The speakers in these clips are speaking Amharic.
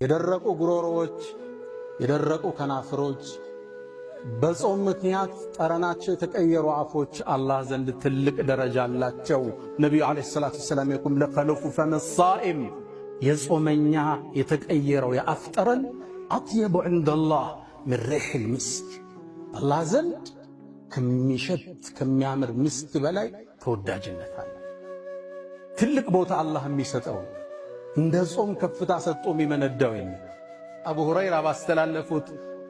የደረቁ ጉሮሮዎች፣ የደረቁ ከናፍሮች፣ በጾም ምክንያት ጠረናቸው የተቀየሩ አፎች አላህ ዘንድ ትልቅ ደረጃ አላቸው። ነቢዩ ዓለይሂ ሰላቱ ወሰላም የቁም ለኸሉፉ ፈም ሳኢም የጾመኛ የተቀየረው የአፍ ጠረን አጥየቡ ዐንደላህ ሚን ሪሒል ምስክ አላህ ዘንድ ከሚሸት ከሚያምር ምስክ በላይ ተወዳጅነት አለ። ትልቅ ቦታ አላህ የሚሰጠው እንደ ጾም ከፍታ ሰጥቶ የሚመነዳው አቡ ሁረይራ ባስተላለፉት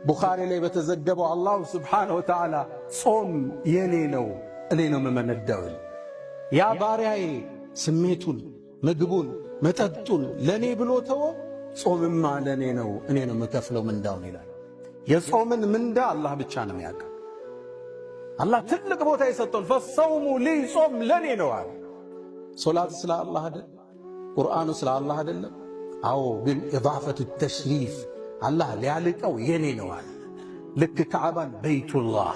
ቡኻሪ ላይ በተዘገበው አላሁ ስብሓነሁ ወተዓላ ጾም የኔ ነው እኔ ነው የምመነዳው፣ ያ ባሪያዬ ስሜቱን ምግቡን መጠጡን ለኔ ብሎ ተወ፣ ጾምማ ለኔ ነው እኔ ነው የምከፍለው ምንዳውን ይላል። የጾምን ምንዳ አላህ ብቻ ነው የሚያውቀው። አላህ ትልቅ ቦታ የሰጠውን ፈሰውሙ ሊ ጾም ለኔ ነው አለ። ሶላት ስለ አላህ አይደል? ቁርአኑ ስለ አላህ አይደለም? አዎ፣ ግን ኢዳፈቱ ተሽሪፍ አላህ ሊያልቀው የኔ ነው አለ። ልክ ከዓባን በይቱላህ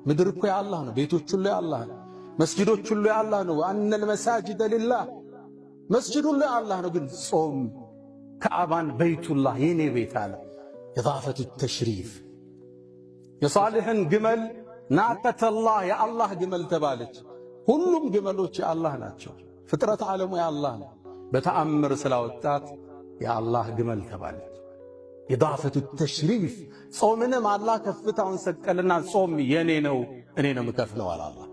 ምድር እኮ የአላህ ነው፣ ቤቶች ሁሉ የአላህ ነው፣ መስጂዶች ሁሉ የአላህ ነው። ወአነል መሳጅደ ሊላህ መስጂድ ሁሉ የአላህ ነው። ግን ጾም ከዓባን በይቱላህ የኔ ቤት አለ። ኢዳፈቱ ተሽሪፍ የሷሊሕን ግመል ናቀተላህ የአላህ ግመል ተባለች። ሁሉም ግመሎች የአላህ ናቸው። ፍጥረት ዓለሙ የአላህ ነው። በተአምር ስላወጣት የአላህ ግመል ተባለች። ኢዳፈቱ ተሽሪፍ ጾምንም አላህ ከፍታውን ሰቀልና ጾም የኔ ነው እኔ ነው የምከፍለው አለ አላህ።